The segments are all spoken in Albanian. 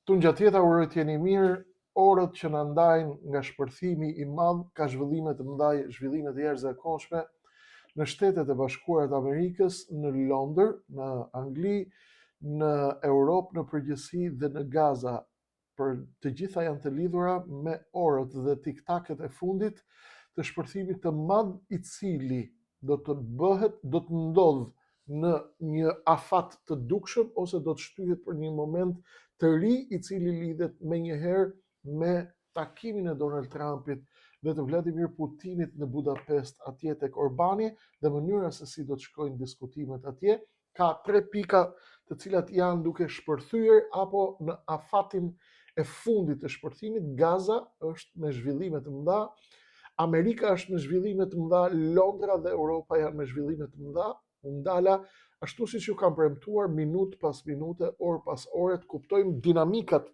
Tu ngjatjeta uroj të jeni mirë, orët që na ndajnë nga shpërthimi i madh ka zhvillime të mëdha, zhvillime të jashtëzakonshme në Shtetet e Bashkuara të Amerikës, në Londër, në Angli, në Europë në përgjithësi dhe në Gaza. Për të gjitha janë të lidhura me orët dhe tiktaket e fundit të shpërthimit të madh i cili do të ndodh në një afat të dukshëm ose do të shtyhet për një moment të ri i cili lidhet menjëherë me takimin e Donald Trumpit dhe të Vladimir Putinit në Budapest atje tek Orbani dhe mënyra se si do të shkojnë diskutimet atje. Ka 3 pika të cilat janë duke shpërthyer apo në afatin e fundit të shpërthimit. Gaza është me zhvillime të mëdha, Amerika është me zhvillime të mëdha, Londra dhe Europa janë me zhvillime të mëdha. Ndala ashtu siç ju kam premtuar, minutë pas minute, orë pas ore, të kuptojmë dinamikat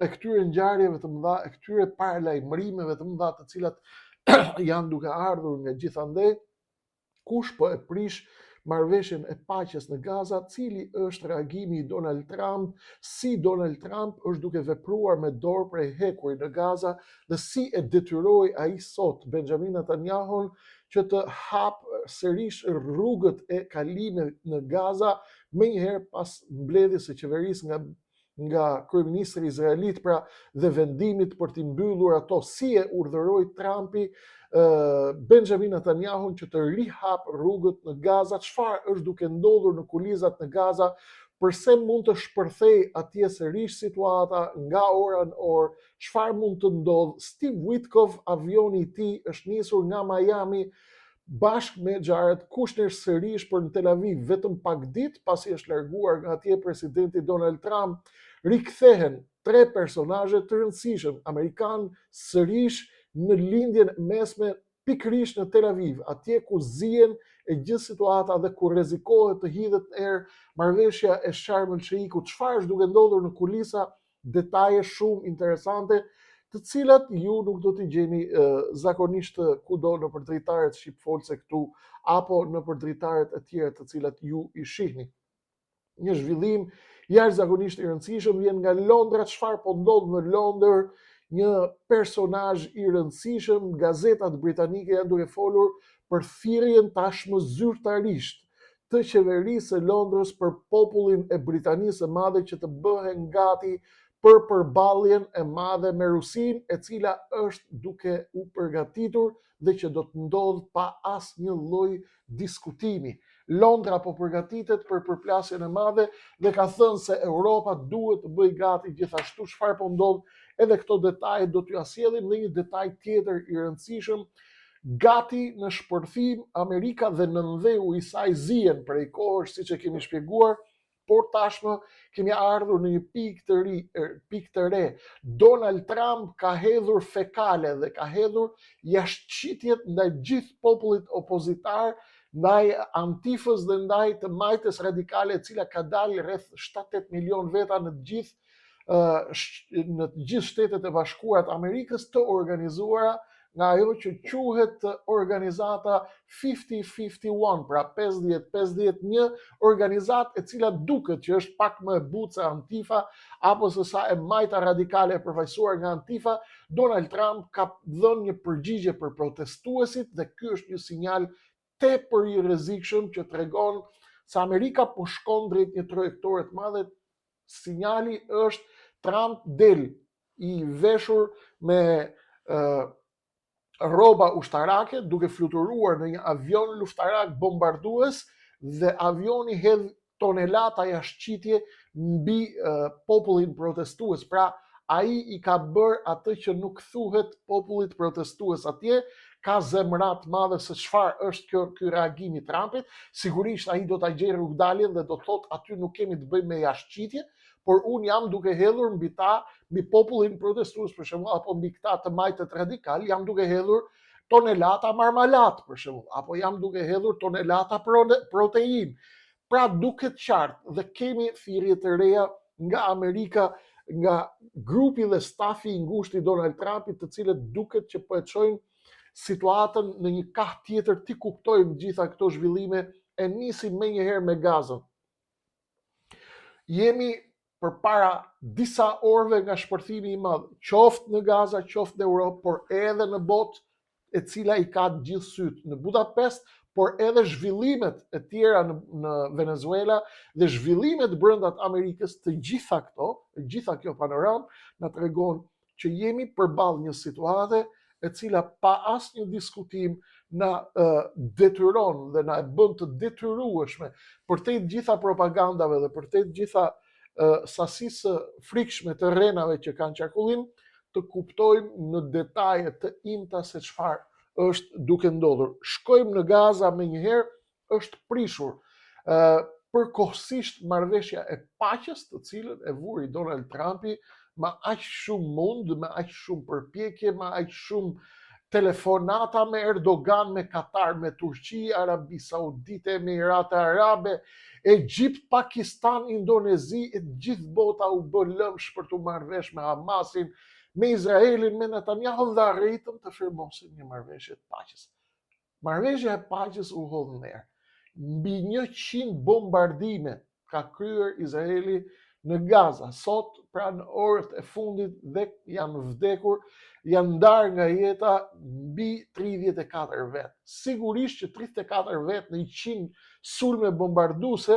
e këtyre ngjarjeve të mëdha, e këtyre paralajmërimeve të mëdha të cilat janë duke ardhur nga gjithandej. Kush po e prish marrëveshjen e paqes në Gaza, cili është reagimi i Donald Trump, si Donald Trump është duke vepruar me dorë prej hekurit në Gaza dhe si e detyroi ai sot Benjamin Netanyahu që të hapë sërish rrugët e kalimit në Gaza menjëherë pas mbledhjes së qeverisë nga kryeministri izraelit, pra dhe vendimit për t'i mbyllur ato, si e urdhëroi Trumpi Benjamin Netanyahu që të rihap rrugët në Gaza. Çfarë është duke ndodhur në kulizat në Gaza, përse mund të shpërthej atje sërish situata nga ora në orë, çfarë mund të ndodh. Steve Witkoff, avioni i tij është nisur nga Miami bashkë me Jared Kushner sërish për në Tel Aviv vetëm pak ditë pasi është larguar nga atje presidenti Donald Trump. Rikthehen 3 personazhe të rëndësishëm amerikan sërish në lindjen mesme pikërisht në Tel Aviv, atje ku zihen e gjithë situata dhe ku rrezikohet të hidhet në erë marrëveshja e Sharm el Sheikut. Çfarë është duke ndodhur në kulisa, detaje shumë interesante, të cilat ju nuk do t'i gjeni zakonisht kudo në për dritaret shqipfolse këtu apo në për dritaret e tjera të cilat ju i shihni. Një zhvillim jashtëzakonisht i rëndësishëm vjen nga Londra. Çfarë po ndodh në Londër? Një personazh i rëndësishëm, gazetat britanike janë duke folur për thirrjen tashmë zyrtarisht të qeverisë së Londrës për popullin e Britanisë së Madhe që të bëhen gati për përballjen e madhe me Rusinë, e cila është duke u përgatitur dhe që do të ndodh pa asnjë lloj diskutimi. Londra po përgatitet për përplasjen e madhe dhe ka thënë se Europa duhet të bëjë gati gjithashtu. Çfarë po ndodh? Edhe këto detaje do t'ju sjellim dhe një detaj tjetër i rëndësishëm. Gati në shpërthim, Amerika dhe nëndheu i saj zihen prej kohësh, siç e kemi shpjeguar, por tashmë kemi ardhur në një pikë të re. Donald Trump ka hedhur fekale dhe ka hedhur jashtëqitjet ndaj gjithë popullit opozitar, ndaj Antifës dhe ndaj të majtës radikale, e cila ka dalë rreth 7-8 milion veta në të gjithë Shtetet e Bashkuara të Amerikës, të organizuara nga ajo që quhet organizata 50-51, pra 50-50, një organizat e cila duket që është pak më e butë se Antifa, apo se sa e majta radikale e përfaqësuar nga Antifa. Donald Trump ka dhënë një përgjigje për protestuesit dhe ky është një sinjal tepër i rrezikshëm që tregon se Amerika po shkon drejt një trajektore të madhe. Sinjali është Trump del i veshur me rroba ushtarake, duke fluturuar në një avion luftarak bombardues dhe avioni hedh tonelata jashtëqitje mbi popullin protestues. Pra ai i ka bërë atë që nuk thuhet popullit protestues atje. Ka zemra të madhe se çfarë është ky reagim i Trumpit. Sigurisht ai do ta gjejë rrugdaljen dhe do thotë aty nuk kemi të bëjmë me jashtëqitje, por unë jam duke hedhur mbi popullin protestues për shembull, apo mbi këta të majtët radikal, jam duke hedhur tonelata marmalat për shembull, apo jam duke hedhur tonelata protein. Pra duket qartë dhe kemi thirrje të reja nga Amerika, nga grupi dhe stafi i ngushtë i Donald Trumpit, të cilët duket që po e çojnë situatën në një kah tjetër. Ti kuptojmë gjitha këto zhvillime. E nisim menjëherë me Gazën. Jemi përpara disa orëve nga shpërthimi i madh, qoftë në Gaza, qoftë në Europë, por edhe në botë, e cila i ka gjithë sytë në Budapest, por edhe zhvillimet e tjera në Venezuela dhe zhvillimet brenda të Amerikës, të gjitha kjo panoramë na tregon që jemi përballë një situate e cila pa asnjë diskutim na detyron dhe na e bën të detyrueshme përtej të gjitha propagandave dhe përtej të gjitha sasisë frikshme të rrenave që kanë qarkullim, të kuptojmë në detaje të imta se çfarë është duke ndodhur. Shkojmë në Gaza menjëherë, është prishur përkohësisht marrëveshja e paqes, të cilën e vuri Donald Trumpi me aq shumë mund, me aq shumë përpjekje, me aq shumë telefonata me Erdogan, me Katar, me Turqi, Arabi Saudite, Emirate Arabe, Egjipt, Pakistan, Indonezi, e gjithë bota u bë lëmsh për të marrë vesh me Hamasin, me Izraelin, me Netanyahu dhe arritëm të firmosin një marrëveshje të paqes. Marrëveshja e paqes u hodh nerë. Mbi 100 bombardime ka kryer Izraeli në Gaza. Sot, pra në orët e fundit, dhe janë vdekur, janë ndarë nga jeta mbi 34 vetë. Sigurisht që 34 vetë në 100 sulme bombarduese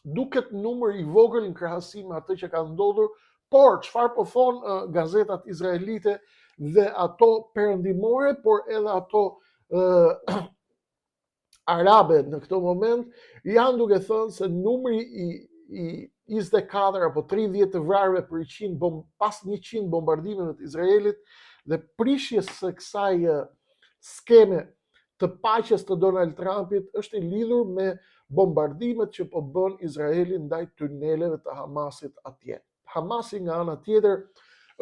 duket numër i vogël në krahasim me atë që ka ndodhur, por çfarë po thonë gazetat izraelite dhe ato perëndimore, por edhe ato arabe në këtë moment, janë duke thënë se numri i 24 apo 30 të vrarëve për 100 pas 100 bombardimeve të Izraelit dhe prishjes së kësaj skeme të paqes të Donald Trumpit është i lidhur me bombardimet që po bën Izraeli ndaj tuneleve të Hamasit atje. Hamasi nga ana tjetër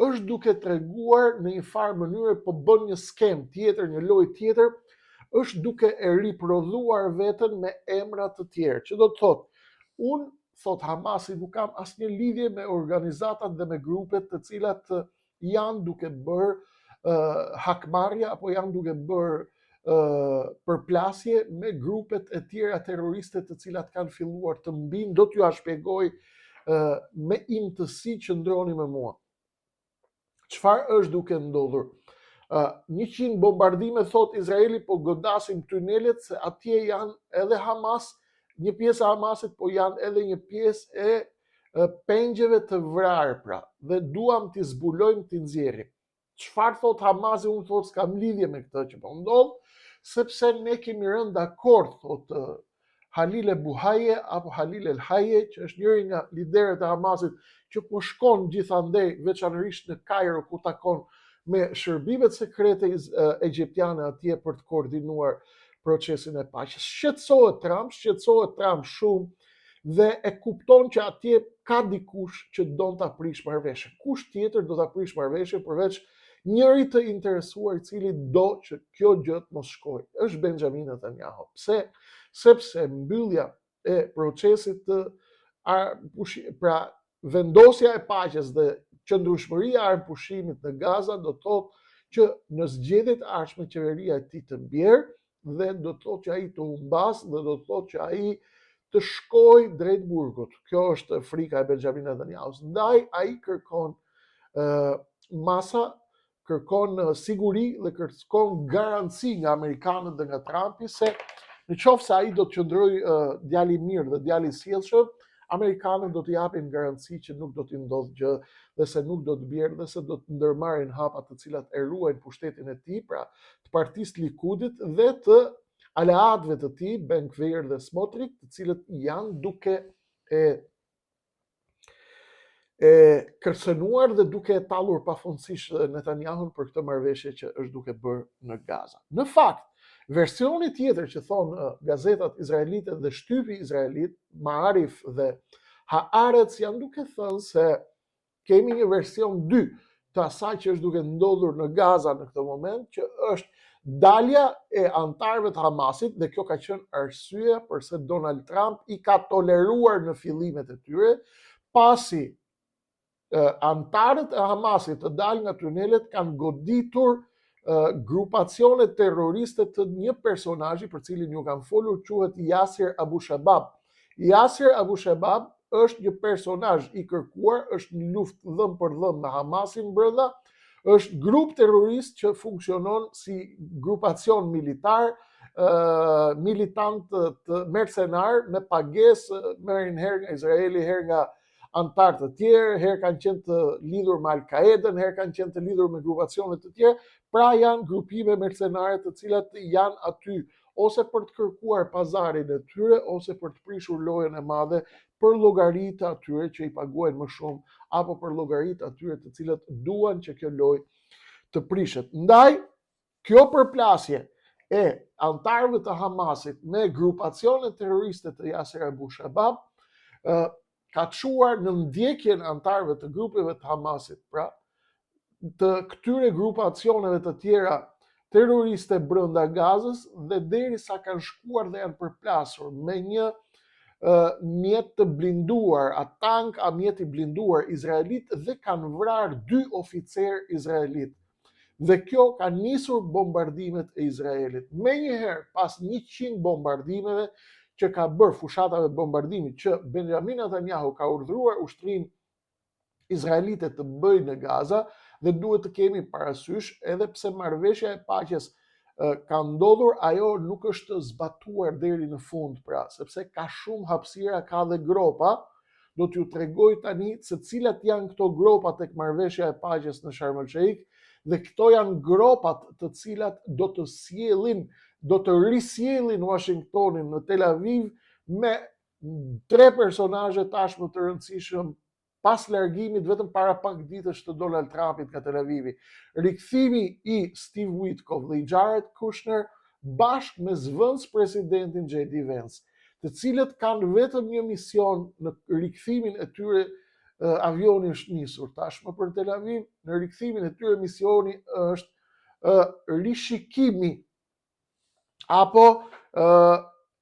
është duke treguar në një farë mënyrë po bën një skem tjetër, një lojë tjetër, është duke e riprodhuar veten me emra të tjerë, që do të thotë, unë thot Hamasi nuk kam asnjë lidhje me organizatat dhe me grupet të cilat janë duke bërë hakmarrje apo janë duke bërë përplasje me grupet e tjera terroriste të cilat kanë filluar të mbinë, do t'ju shpjegoj me imtësi që ndroni me mua. Çfarë është duke ndodhur? 100 bombardime, thot Izraeli, po godasin tunelet se atje janë edhe Hamas, një pjesë e Hamasit, po janë edhe një pjesë e pengjeve të vrarë pra, dhe duam t'i zbulojmë, t'i nxjerrim. Çfarë thot Hamasi? Unë thot s'kam lidhje me këtë që po ndodh, sepse ne kemi rënë dakord, thot Halil e Buhaje apo Halil el Haje, që është njëri nga liderët e Hamasit, që po shkon gjithandej veçanërisht në Kairo ku takon me shërbimet sekrete egjiptiane atje për të koordinuar procesin e paqes. Shqetësohet Trump shumë dhe e kupton që atje ka dikush që don ta prish marrëveshjen. Kush tjetër do ta prish marrëveshjen përveç njëri të interesuar i cili do që kjo gjë të mos shkojë. Është Benjamin Netanyahu. Pse? Sepse mbyllja e procesit pra vendosja e paqes dhe qëndrueshmëria e armëpushimit në Gaza do të thotë që në zgjedhjet e ardhshme qeveria e tij të bjerë dhe do të thotë që ai të humbas dhe do të thotë që ai të shkojë drejt burgut. Kjo është frika e Benjamin Netanyahus. Ndaj ai kërkon kërkon siguri dhe kërkon garanci nga amerikanët dhe nga Trumpi se në qoftë se ai do të qëndrojë djali i mirë dhe djali i sjellshëm, amerikanët do t'i japin garanci që nuk do t'i ndodhë gjë dhe se nuk do të bjerë dhe se do të ndërmarrin hapa të cilat e ruajnë pushtetin e tij, pra të Partisë Likudit dhe të aleatëve të tij, Ben Gvir dhe Smotrich, të cilët janë duke kërcënuar dhe duke tallur pafundësisht Netanyahun për këtë marrëveshje që është duke bërë në Gaza. Në fakt, versioni tjetër që thonë gazetat izraelite dhe shtypi izraelit, Maarif dhe Haaretz, janë duke thënë se kemi një version 2 të asaj që është duke ndodhur në Gaza në këtë moment, që është dalja e antarëve të Hamasit, dhe kjo ka qenë arsyeja përse Donald Trump i ka toleruar në fillimet e tyre, pasi antarët e Hamasit të dalë nga tunelet kanë goditur grupacione terroriste të një personazhi për cilin ju kam folur, quhet Yasser Abu Shabab. Yasser Abu Shabab është një personazh i kërkuar, është një luftë dhëm për dhëm me Hamasin brenda, është grup terrorist që funksionon si grupacion militar, militant të mercenar me pagesë, merrin herë nga Izraeli, herë nga antar të tjerë, herë kanë qenë të lidhur me Al-Qaedën, herë kanë qenë të lidhur me grupacione të tjera, pra janë grupime mercenare të cilat janë aty ose për të kërkuar pazarin e tyre, ose për të prishur lojën e madhe për llogaritë atyre që i paguajnë më shumë, apo për llogaritë atyre të cilët duan që kjo lojë të prishet. Ndaj, kjo përplasje e antarëve të Hamasit me grupacione terroriste të Yasser Abu Shabab ka çuar në ndjekjen antarëve të grupeve të Hamasit, pra të këtyre grupacioneve të tjera terroriste brenda Gazës, dhe derisa kanë shkuar dhe janë përplasur me një mjet të blinduar, a tank, a mjet i blinduar izraelit, dhe kanë vrarë 2 oficer izraelit. Dhe kjo ka nisur bombardimet e Izraelit. Menjëherë, pas 100 bombardimeve që ka bërë fushatave bombardimit që Benjamin Netanyahu ka urdhëruar ushtrinë izraelite të bëjë në Gaza, dhe duhet të kemi parasysh, edhe pse marrëveshja e paqes ka ndodhur, ajo nuk është zbatuar deri në fund, pra, sepse ka shumë hapësira, ka dhe gropa. Do t'ju tregoj tani se cilat janë këto gropa tek marrëveshja e paqes në Sharm el Sheikh, dhe këto janë gropat të cilat do të risjellin Washingtonin në Tel Aviv me 3 personazhe tashmë të rëndësishëm pas largimit vetëm para pak ditësh të Donald Trumpit nga Tel Avivi. Rikthimi i Steve Witkoff dhe i Jared Kushner bashkë me zëvendës presidentin J.D. Vance, të cilët kanë vetëm një mision në rikthimin e tyre. Avioni është nisur tashmë për Tel Aviv, në rikthimin e tyre misioni është rishikimi apo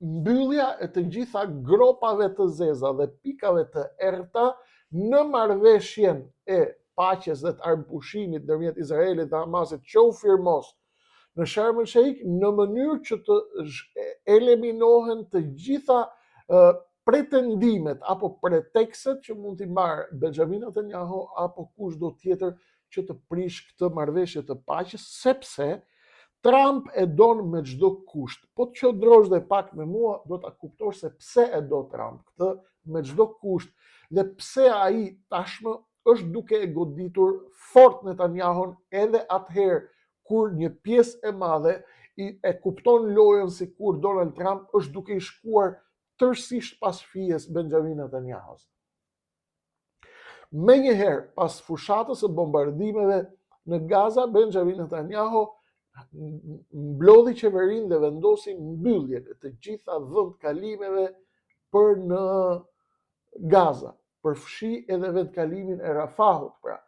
mbyllja e të gjitha gropave të zeza dhe pikave të errta në marrëveshjen e paqes dhe të armëpushimit ndërmjet Izraelit dhe Hamasit që u firmos në Sharm el Sheikh, në mënyrë që të eliminohen të gjitha pretendimet apo pretekstet që mund t'i marrë Benjamin Netanyahu apo kushdo tjetër që të prish këtë marrëveshje të paqes, sepse Trump e don me çdo kusht. Po të qëndrosh dhe pak me mua, do ta kuptosh se pse e do Trump këtë me çdo kusht, dhe pse ai tashmë është duke e goditur fort Netanyahun edhe atëherë kur një pjesë e madhe e kupton lojën si kur Donald Trump është duke i shkuar tërësisht pas fijes Benjamin Netanyahus. Menjëherë, pas fushatës së bombardimeve në Gaza, Benjamin Netanyahu mblodhi qeverinë dhe vendosi mbylljen e të gjitha vendkalimeve për në Gaza, përfshi edhe vendkalimin e Rafahut, pra,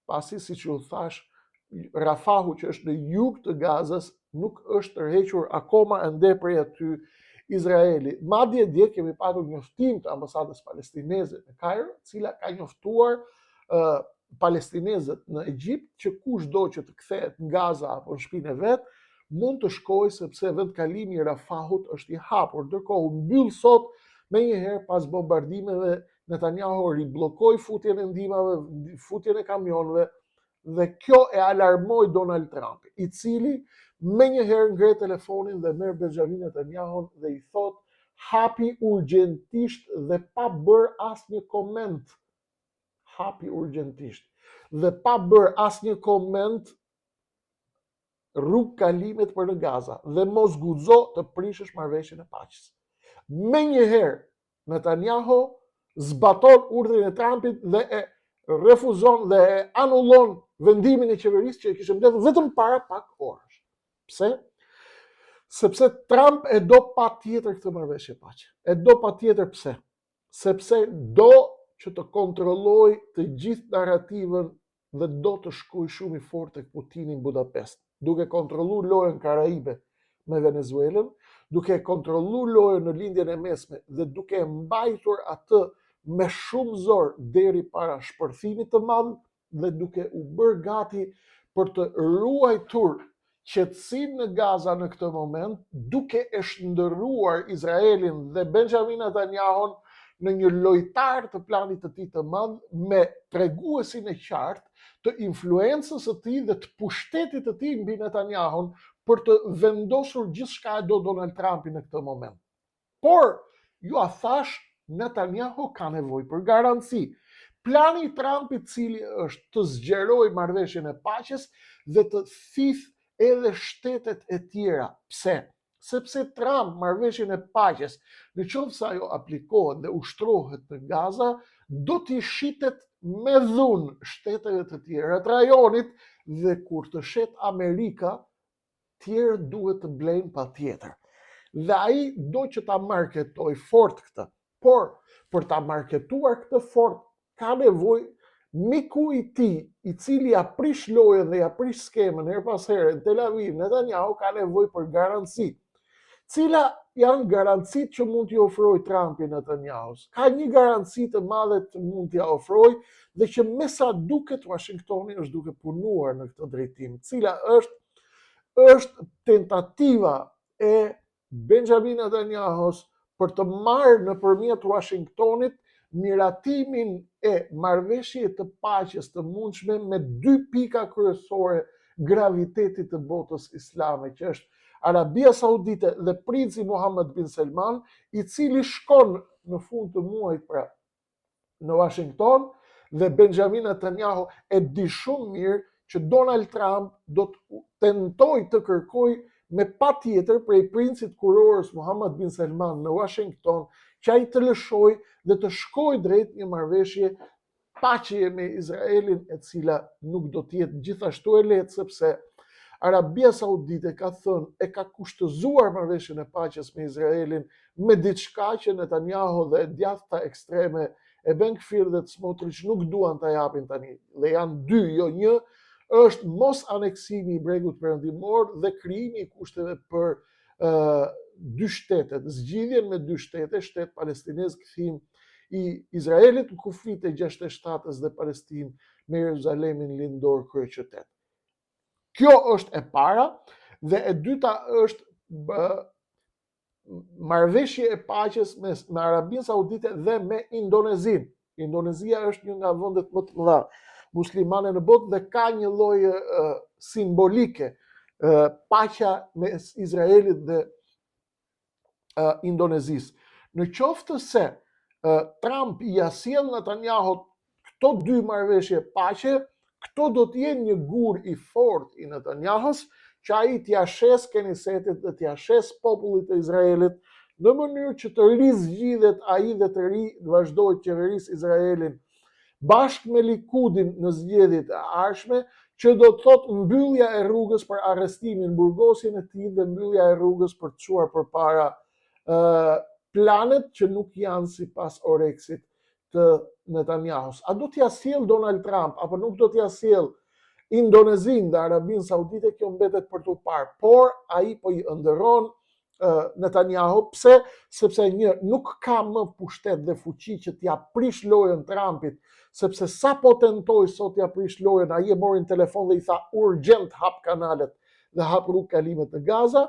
pasi siç u thash, Rafahu që është në jug të Gazës nuk është tërhequr akoma ende prej aty Izraeli. Madje dje kemi patur njoftim të ambasadës palestineze në Kairo, cila ka njoftuar palestinezët në Egjipt që kushdo që të kthehet në Gaza apo në shtëpinë e vet mund të shkojë, sepse vendkalimi i Rafahut është i hapur. Ndërkohë u mbyll sot menjëherë pas bombardimeve. Netanyahu riblokoi futjen e ndihmave, futjen e kamionëve, dhe kjo e alarmoi Donald Trump, i cili menjëherë ngre telefonin dhe merr Benjamin Netanyahun dhe i thot hapi urgjentisht dhe pa bërë asnjë koment. Hapi urgjentisht dhe pa bërë asnjë koment rrugë kalimet për në Gaza dhe mos guxo të prishësh marrëveshjen e paqes. Menjëherë Netanyahu zbaton urdhrin e Trumpit dhe e refuzon dhe e anullon vendimin e qeverisë që e kishte mbledhur vetëm para pak orësh. Pse? Sepse Trump e do patjetër këtë marrëveshje paqe. E do patjetër pse? Sepse do që të kontrolloj të gjithë narrativën dhe do të shkoj shumë i fortë tek Putini në Budapest, duke kontrolluar lojën Karaibe me Venezuelën, duke kontrolluar lojën në lindjen e mesme dhe duke mbajtur atë me shumë zor deri para shpërthimit të madh dhe duke u bërë gati për të ruajtur qetësinë në Gaza në këtë moment, duke e shndërruar Izraelin dhe Benjamin Netanyahun në një lojtar të planit të tij të madh me treguesin e qartë të influencës së tij dhe të pushtetit të tij mbi Netanyahun për të vendosur gjithçka e do Donald Trumpi në këtë moment. Por, ju a thash, Netanyahu ka nevojë për garanci. Plani i Trumpit cili është të zgjerojë marrëveshjen e paqes dhe të thithë edhe shtetet e tjera. Pse? Sepse Trump marrëveshjen e paqes, në qoftë se ajo aplikohet dhe ushtrohet në Gaza, do t'i shitet me dhunë shteteve të tjera të rajonit dhe kur të shet Amerika, tjerë duhet të blejnë patjetër. Dhe ai do që ta marketoj fort këtë. Por, për ta marketuar këtë fort, ka nevojë miku i tij, i cili ja prish lojën dhe ja prish skemën her pas here në Tel Aviv, Netanyahu ka nevojë për garanci. Cila janë garancitë që mund t'i ofrojë Trumpi Netanyahus? Ka një garanci të madhe që mund t'i ofrojë dhe që me sa duket Washingtoni është duke punuar në këtë drejtim. Cila është tentativa e Benjamin Netanyahus për të marrë nëpërmjet Washingtonit miratimin e marrëveshje të paqes të mundshme me dy pika kryesore gravitetit të botës islame, që është Arabia Saudite dhe princi Mohammed bin Salman, i cili shkon në fund të muajit pra në Washington dhe Benjamin Netanyahu e di shumë mirë që Donald Trump do të tentojë të kërkojë me patjetër prej princit kurorës Mohammed bin Salman në Washington që ai të lëshojë dhe të shkojë drejt një marrëveshje paqeje me Izraelin, e cila nuk do të jetë gjithashtu e lehtë sepse Arabia Saudite ka thënë e ka kushtëzuar marrëveshjen e paqes me Izraelin me diçka që Netanyahu dhe djathta ekstreme e Ben Gvir dhe Smotrich nuk duan ta japin tani. Dhe janë dy, jo një, është mos aneksimi i bregut perëndimor dhe krijimi i kushteve për dy shtete, zgjidhjen me dy shtete, shtet palestinez, kthim i Izraelit në kufit e 67-s dhe Palestinë me Jeruzalemin lindor kryeqytet. Kjo është e para, dhe e dyta është marrëveshje e paqes me Arabinë Saudite dhe me Indonezinë. Indonezia është një nga vendet më të mëdha muslimane në botë dhe ka një lloj simbolike paqja mes Izraelit dhe Indonezisë. Në qoftë se Trump i sjell Netanyahut këto dy marrëveshje paqe, këto do të jenë një gur i fortë i Netanyahus që ai t'ia shes Knesetit dhe t'ia shes popullit të Izraelit në mënyrë që të rizgjidhet ai dhe të vazhdojë të qeverisë Izraelin bashkë me Likudin në zgjedhjet e ardhshme, që do të thotë mbyllja e rrugës për arrestimin, burgosjen e tij dhe mbyllja e rrugës për të çuar përpara planet që nuk janë sipas Orexit të Netanyahus. A do t'ia sjell Donald Trump apo nuk do t'ia sjell Indonezinë dhe Arabinë Saudite, kjo mbetet për t'u parë, por ai po i ëndërron Netanyahu. Pse? Sepse nuk ka më pushtet dhe fuqi që t'ia prish lojën Trumpit, sepse sa po tentoi sot t'ia prish lojën, ai e mori në telefon dhe i tha urgjent hap kanalet dhe hap rrugë kalimet në Gaza,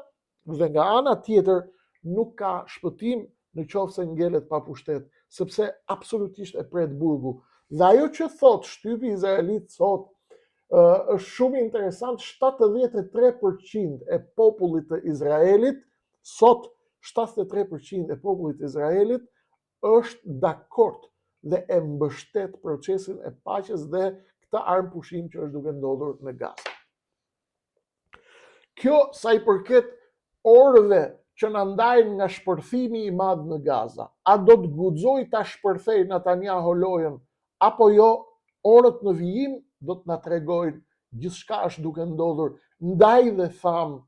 dhe nga ana tjetër nuk ka shpëtim në qoftë se ngelet pa pushtet, sepse absolutisht e pret burgu. Dhe ajo që thot shtypi izraelit sot është shumë interesant. 73% e popullit të Izraelit sot, 73% e popullit të Izraelit është dakord dhe e mbështet procesin e paqes dhe këtë armë pushim që është duke ndodhur në Gaza. Kjo sa i përket orëve që na ndajnë nga shpërthimi i madh në Gaza. A do të guxoj ta shpërthej Netanyahu lojën apo jo? Orët në vijim do të na tregojnë gjithçka është duke ndodhur ndaj dhe tham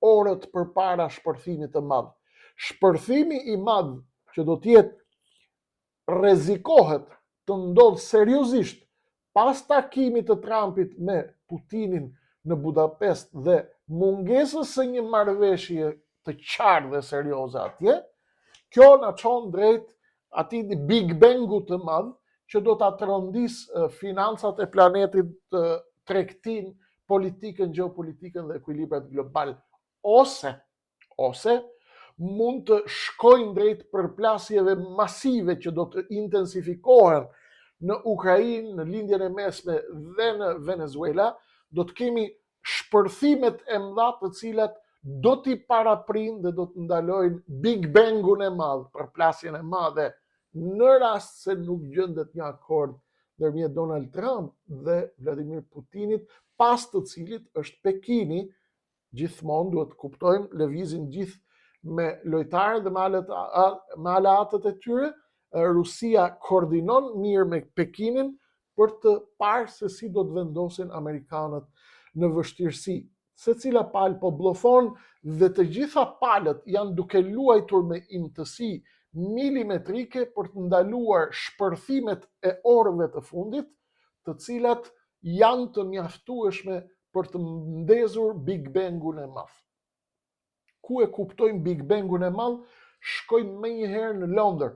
orët përpara shpërthimit të madh. Shpërthimi i madh që do të jetë rrezikohet të ndodh seriozisht pas takimit të Trumpit me Putinin në Budapest dhe mungesës së një marrëveshje të qartë dhe serioze atje, kjo na çon drejt atij Big Bangu të madh që do ta trondis financat e planetit, tregtinë, politikën, gjeopolitikën dhe ekuilibrat global, ose mund të shkojnë drejt përplasjeve masive që do të intensifikohen në Ukrainë, në lindjen e mesme dhe në Venezuela, do të kemi shpërthimet e mëdha të cilat do t'i paraprind dhe do të ndalojnë Big Bangun e madh, përplasjen e madhe, në rast se nuk gjendet një akord ndërmjet Donald Trump dhe Vladimir Putinit, pas të cilit është Pekini, gjithmonë duhet të kuptojmë, lëvizin gjithë me lojtarë dhe me aleatët e tyre. Rusia koordinon mirë me Pekinin për të parë se si do të vendosin Amerikanët në vështirësi. Secila palë po blofon dhe të gjitha palët janë duke luajtur me imtësi milimetrike për të ndaluar shpërthimet e orëve të fundit, të cilat janë të mjaftueshme për të ndezur Big Bangun e madh. Ku e kuptojmë Big Bangun e madh? Shkojmë menjëherë në Londër,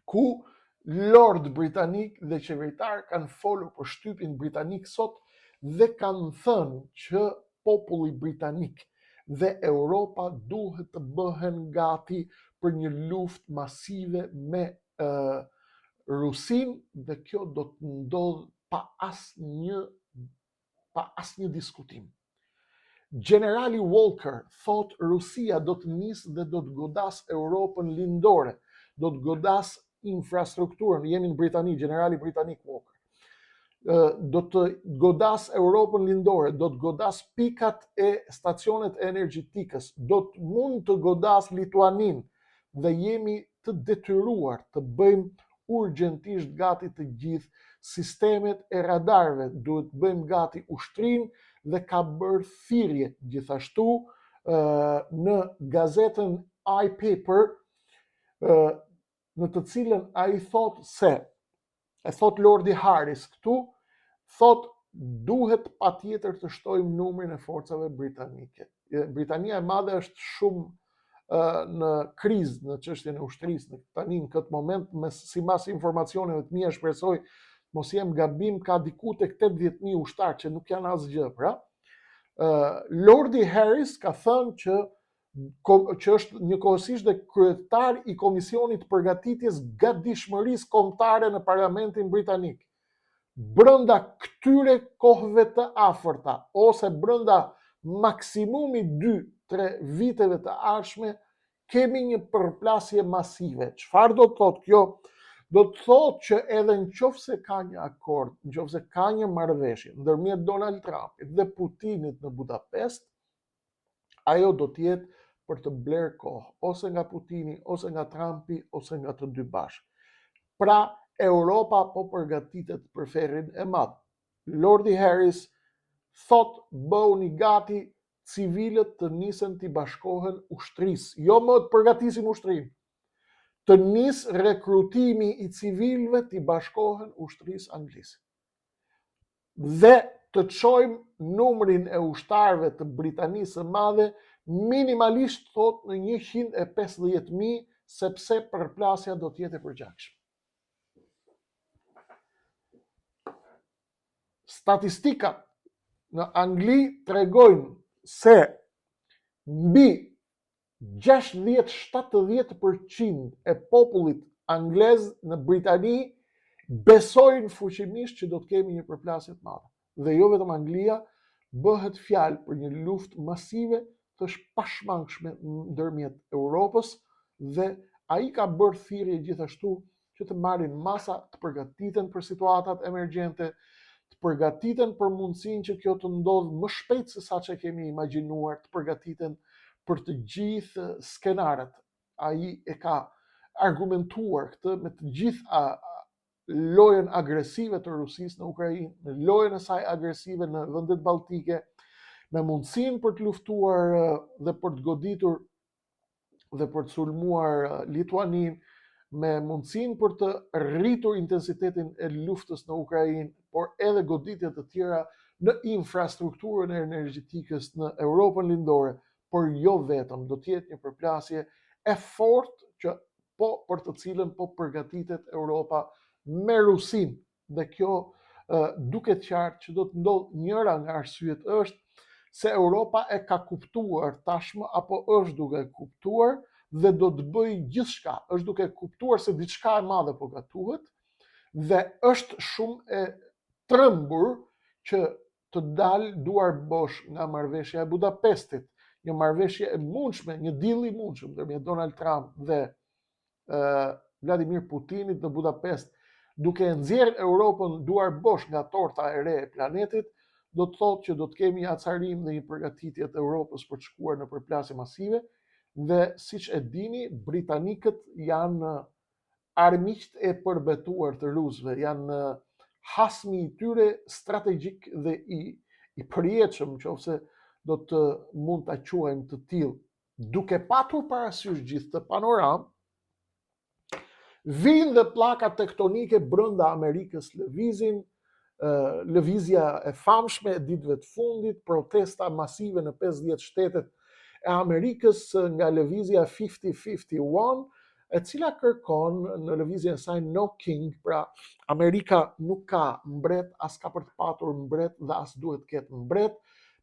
ku Lord Britanik dhe qeveritar kanë folur për shtypin britanik sot dhe kanë thënë që populli britanik dhe Europa duhet të bëhen gati për një luftë masive me Rusin, dhe kjo do të ndodhë pa asnjë diskutim. Generali Walker thot Rusia do të nisë dhe do të godas Europën lindore, do të godas infrastrukturën, jemi në Britani, generali britanik Walker, do të godas Europën lindore, do të godas pikat e stacionet e energjetikës, do të mund të godas Lituanin, dhe jemi të detyruar të bëjmë urgjentisht gati të gjithë sistemet e radarëve, duhet të bëjmë gati ushtrinë, dhe ka bërë thirrje gjithashtu në gazetën iPaper, në të cilën ai thot se, e thot Lordi Harris këtu, thot duhet patjetër të shtojmë numrin e forcave britanike. Britania e Madhe është shumë në krizë në çështjen e ushtrisë tani në këtë moment, sipas informacioneve të mia, shpresoj mos jem gabim, ka diku tek 80.000 ushtarë që nuk janë asgjë, pra. Lordi Harris ka thënë që është njëkohësisht dhe kryetar i Komisionit Përgatitjes Gatishmërisë Kombëtare në Parlamentin Britanik. Brenda këtyre kohëve të afërta, ose brenda maksimumi 2-3 viteve të ardhshme, kemi një përplasje masive. Çfarë do të thotë kjo? Do të thotë që edhe nëse ka një akord, nëse ka një marrëveshje ndërmjet Donald Trumpit dhe Putinit në Budapest, ajo do të jetë për të blerë kohë, ose nga Putini, ose nga Trumpi, ose nga të dy bashkë. Pra, Europa po përgatitet për ferrin e madh. Lordi Harris thot bëuni gati, civilët të nisen t'i bashkohen ushtrisë, jo më të përgatisin ushtrinë, të nis rekrutimi i civilëve t'i bashkohen ushtrisë angleze. Dhe të çojmë numrin e ushtarëve të Britanisë së Madhe minimalisht thot në 150.000, sepse përplasja do të jetë e përgjithshme. Statistikat në Angli tregojnë se mbi 60-70% e popullit anglez në Britani besojnë fuqimisht që do të kemi një përplasje të madhe. Dhe jo vetëm Anglia, bëhet fjalë për një luftë masive të pashmangshme ndërmjet Europës, dhe ai ka bërë thirrje gjithashtu që të marrin masa, të përgatiten për situatat emergjente, të përgatiten për mundësinë që kjo të ndodhë më shpejt se sa që kemi imagjinuar, të përgatiten për të gjithë skenarët. Ai e ka argumentuar këtë me të gjitha lojën agresive të Rusisë në Ukrainë, me lojën e saj agresive në vendet balltike, me mundësinë për të luftuar dhe për të goditur dhe për të sulmuar Lituaninë, me mundësinë për të rritur intensitetin e luftës në Ukrainë, por edhe goditje të tjera në infrastrukturën e energjetikës në Europën lindore, por jo vetëm, do të jetë një përplasje e fortë që për të cilën po përgatitet Europa me Rusinë, dhe kjo duket qartë që do të ndodhë. Njëra nga arsyet është se Europa e ka kuptuar tashmë apo është duke kuptuar dhe do të bëjë gjithçka, është duke kuptuar se diçka e madhe po gatuhet dhe është shumë e trembur që të dalë duar bosh nga marrëveshja e Budapestit, një marrëveshje e mundshme, një deal i mundshëm ndërmjet Donald Trump dhe Vladimir Putinit në Budapest, duke nxjerrë Europën duar bosh nga torta e re e planetit, do të thotë që do të kemi acarim dhe një përgatitje të Europës për të shkuar në përplasje masive, dhe siç e dini, britanikët janë armiqt e përbetuar të rusëve, janë hasmi i tyre strategjik dhe i përjetshëm, nëse do të mund ta quajmë të tillë. Duke patur parasysh gjithë të panoramë, vinë dhe pllaka tektonike brenda Amerikës lëvizin, lëvizja e famshme e ditëve të fundit, protesta masive në 50 shtetet e Amerikës nga lëvizja 50-51, e cila kërkon në lëvizjen e saj no king, pra Amerika nuk ka mbret, as ka për të patur mbret dhe as duhet të ketë mbret,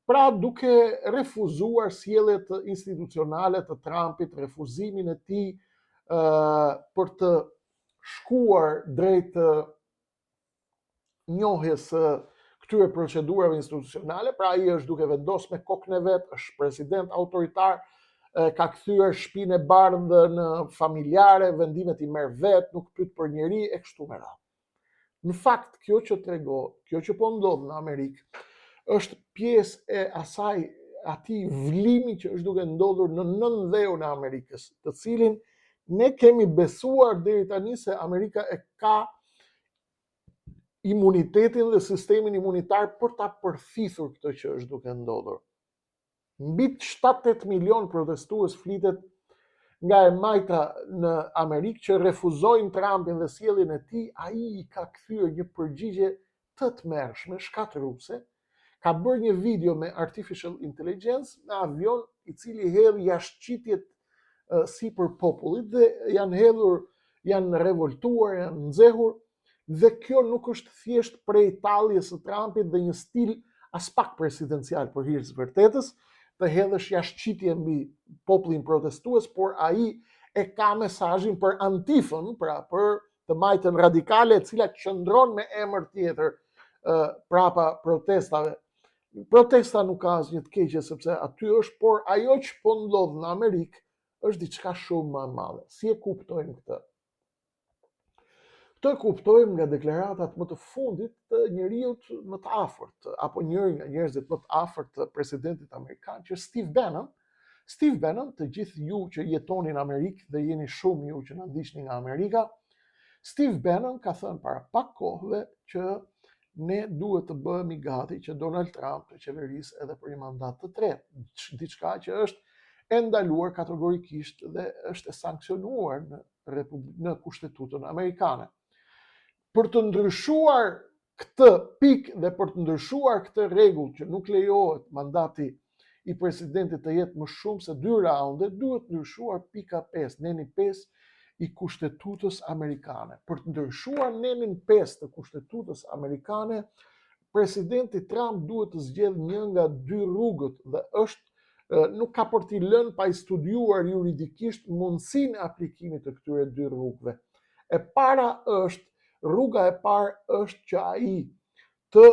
pra duke refuzuar sjelljet institucionale të Trumpit, refuzimin e tij për të shkuar drejt njohjes këtyre procedurave institucionale, pra ai është duke vendosur me kokën e vet, është president autoritar, ka kthyer shtëpinë e bardhë në familjare, vendimet i merr vet, nuk pyet për njeri e kështu me radhë. Në fakt, kjo që tregon, kjo që po ndodh në Amerikë, është pjesë e atij vlimi që është duke ndodhur në nëndheun e Amerikës, të cilin ne kemi besuar deri tani se Amerika e ka imunitetin dhe sistemin imunitar për ta përfithur këtë që është duke ndodhur. Mbi 7-8 milion protestues flitet nga e majta në Amerikë që refuzojnë Trumpin dhe sjelljen e tij. Ai i ka kthyer një përgjigje të tmerrshme, shkatërruese. Ka bërë një video me artificial intelligence në avion, i cili hedh jashtëqitjet sipër popullit dhe janë revoltuar, janë nxehur, dhe kjo nuk është thjesht prej talljes së Trumpit dhe një stil as pak presidencial për hir të vërtetës, të hedhësh jashtëqitje mbi popullin protestues, por ai e ka mesazhin për Antifën, pra për të majtën radikale, e cila qëndron me emër tjetër prapa protestave. Protesta nuk ka asgjë të keqe sepse aty është, por ajo që po ndodh në Amerikë është diçka shumë më e madhe. Si e kuptojmë këtë? Këtë kuptojmë nga deklaratat më të fundit të njeriut më të afërt, apo njëri nga njerëzit më të afërt të presidentit amerikan, që Steve Bannon. Steve Bannon, të gjithë ju që jetoni në Amerikë dhe jeni shumë ju që na ndiqni nga Amerika, Steve Bannon ka thënë para pak kohëve që ne duhet të bëhemi gati që Donald Trump të qeverisë edhe për një mandat të tretë, diçka që është e ndaluar kategorikisht dhe është e sankcionuar në kushtetutën amerikane. Për të ndryshuar këtë pikë dhe për të ndryshuar këtë rregull që nuk lejohet mandati i presidentit të jetë më shumë se 2 raunde, duhet ndryshuar pika 5, neni 5 i kushtetutës amerikane. Për të ndryshuar nenin 5 të kushtetutës amerikane, presidenti Trump duhet të zgjedhë një nga 2 rrugët dhe nuk ka për t'i lënë pa i studiuar juridikisht mundësinë e aplikimit të këtyre 2 rrugëve. Rruga e parë është që ai të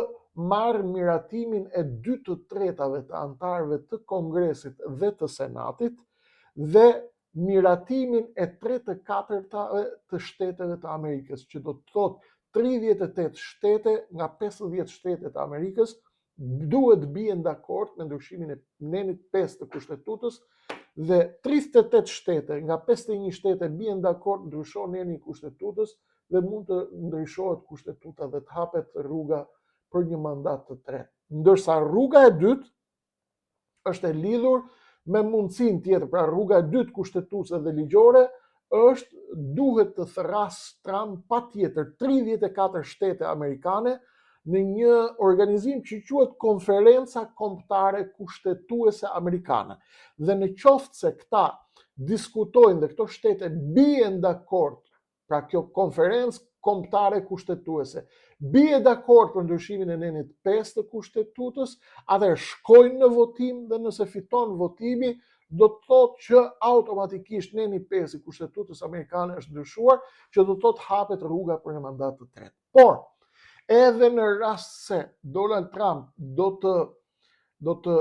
marrë miratimin e 2/3 të antarëve të Kongresit dhe të Senatit dhe miratimin e 3/4 të shteteve të Amerikës, që do të thotë 38 shtete nga 50 shtetet të Amerikës duhet bien dakord me ndryshimin e nenit 5 të kushtetutës dhe 38 shtete nga 51 shtete bien dakord ndryshon neni i kushtetutës dhe mund të ndryshohet kushtetuta dhe të hapet rruga për një mandat të tretë. Ndërsa rruga e dytë është e lidhur me mundësinë tjetër, pra rruga e dytë kushtetuese dhe ligjore është duhet të thërrasë Trump patjetër 34 shtete amerikane në një organizim që quhet Konferenca Kombëtare Kushtetuese Amerikane. Dhe në qoftë se këta diskutojnë dhe këto shtete bien dakord, pra kjo konferencë kombëtare kushtetuese bie dakord për ndryshimin e nenit 5 të kushtetutës, atëherë shkojnë në votim dhe nëse fiton votimi, do të thotë që automatikisht neni 5 i kushtetutës amerikane është ndryshuar, që do të thotë hapet rruga për një mandat të tretë. Por, edhe në rast se Donald Trump do të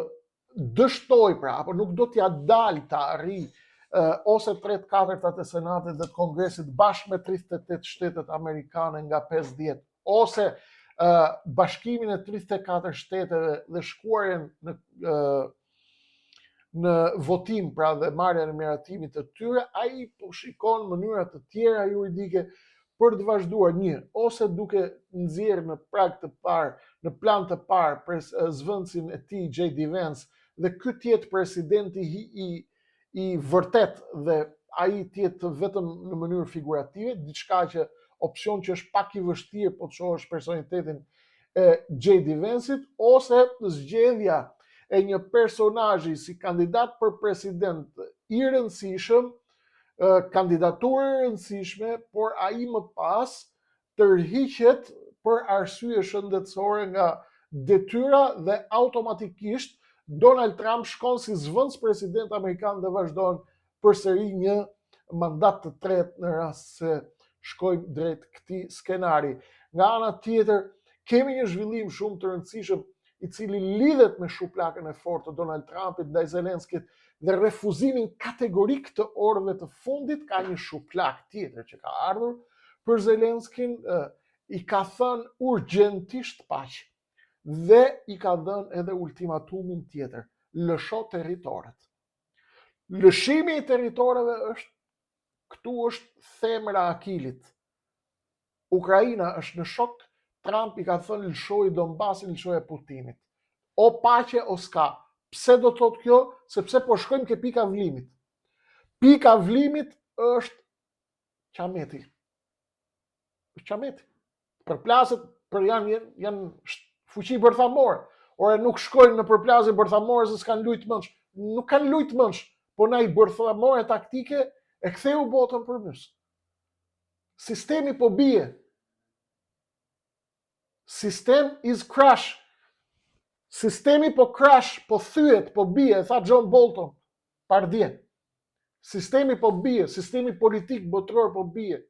dështoj pra, apo nuk do t'ja dal të arri ose 3/4 e Senatit dhe të Kongresit bashkë me 38 shtetet amerikane nga 50, ose bashkimin e 34 shteteve dhe shkuarjen në votim, pra dhe marrjen e miratimit të tyre, ai po shikon mënyra të tjera juridike për të vazhduar ose duke nxjerrë në prag të parë, në plan të parë zëvendësin e tij J.D. Vance, dhe ky të jetë presidenti i vërtet dhe ai të jetë vetëm në mënyrë figurative, diçka që opsion që është pak i vështirë po të shohësh personalitetin e J.D. Vance-it, ose zgjedhja e një personazhi si kandidat për president i rëndësishëm, kandidaturë e rëndësishme, por ai më pas tërhiqet për arsye shëndetësore nga detyra dhe automatikisht Donald Trump shkon si zëvendës president amerikan dhe vazhdon përsëri një mandat të tretë në rast se shkojmë drejt këtij skenari. Nga ana tjetër, kemi një zhvillim shumë të rëndësishëm i cili lidhet me shuplakën e fortë të Donald Trumpit ndaj Zelenskit dhe refuzimin kategorik të orëve të fundit. Ka një shuplak tjetër që ka ardhur për Zelenskin, i ka thënë urgjentisht paqe dhe i ka dhënë edhe ultimatumin tjetër: lësho territoret. Lëshimi i territoreve këtu është themra e akilit. Ukraina është në shok. Trump i ka thënë lëshoj Donbasin, lëshoj Putinit. O paqe o s'ka. Pse do të thotë kjo? Sepse po shkojmë ke pika vlimit. Pika vlimit është qameti. Qameti. Përplaset janë fuqi bërthamore. Ore nuk shkojnë në përplasje bërthamore se s'kan lujt mëndsh. Nuk kanë lujt mëndsh, po na i bërthamore taktike e ktheu botën përmys. Sistemi po bie. System is crash. Sistemi po crash, po thyet, po bie, tha John Bolton pardje. Sistemi po bie, sistemi politik botror po bie.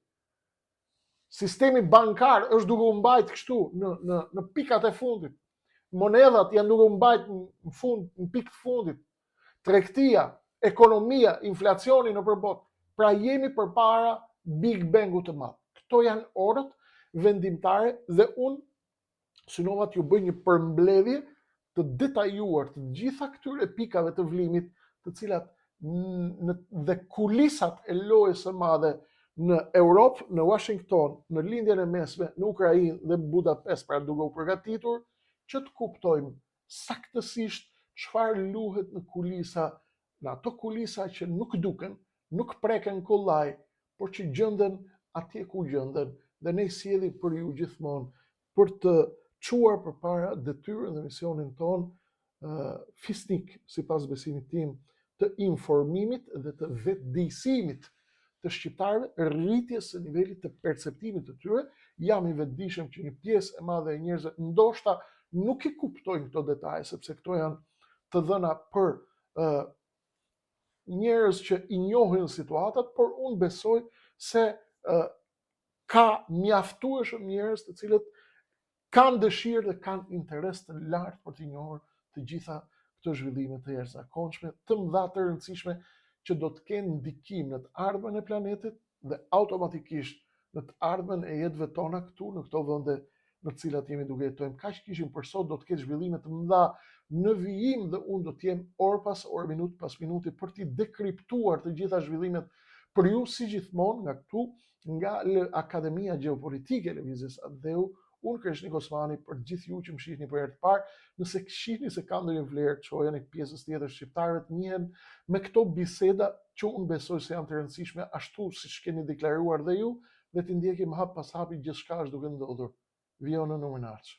Sistemi bankar është duke u mbajt kështu në pikat e fundit. Monedhat janë duke u mbajt në fund, në pikë të fundit. Tregtia, ekonomia, inflacioni në përbot. Pra jemi përpara Big Bangu të madh. Këto janë orët vendimtare dhe unë synova t'ju bëj një përmbledhje të detajuar të gjitha këtyre pikave të vlimit, të cilat dhe kulisat e lojës së madhe në Europë, në Washington, në lindjen e mesme, në Ukrainë dhe Budapest, pra duke u përgatitur që të kuptojmë saktësisht çfarë luhet në kulisa, në ato kulisa që nuk duken, nuk preken kollaj, por që gjenden atje ku gjenden, dhe ne sjellim për ju gjithmonë për të çuar përpara detyrën dhe misionin ton fisnik, sipas besimit tim, të informimit dhe të vetëdijësimit të shqiptarëve, rritjes së nivelit të perceptimit të tyre. Jam i vetëdijshëm që një pjesë e madhe e njerëzve ndoshta nuk i kuptojnë këto detaje, sepse këto janë të dhëna për njerëz që i njohin situatat, por unë besoj se ka mjaftueshëm njerëz të cilët kanë dëshirë dhe kanë interes të lartë për të njohur të gjitha këto zhvillime të jashtëzakonshme, të mëdha, të rëndësishme, që do të kenë ndikim në të ardhmen e planetit dhe automatikisht në të ardhmen e jetëve tona këtu në këto vende në të cilat jemi duke jetojmë. Kaq kishim për sot. Do të ketë zhvillime të mëdha në vijim dhe unë do të jem orë pas orë, minutë pas minuti për t'i dekriptuar të gjitha zhvillimet për ju, si gjithmonë nga këtu, nga Akademia Gjeopolitike e Lëvizjes Adheu. Unë Kreshnik Osmani, për gjithë ju që më shihni për herë të parë, nëse shihni se ka ndonjë vlerë, çojeni pjesës tjetër shqiptarët njihen me këto biseda që unë besoj se janë të rëndësishme, ashtu siç keni deklaruar dhe ju, dhe t'i ndjekim hap pas hapi gjithçka është duke ndodhur. Vijone në mënarç.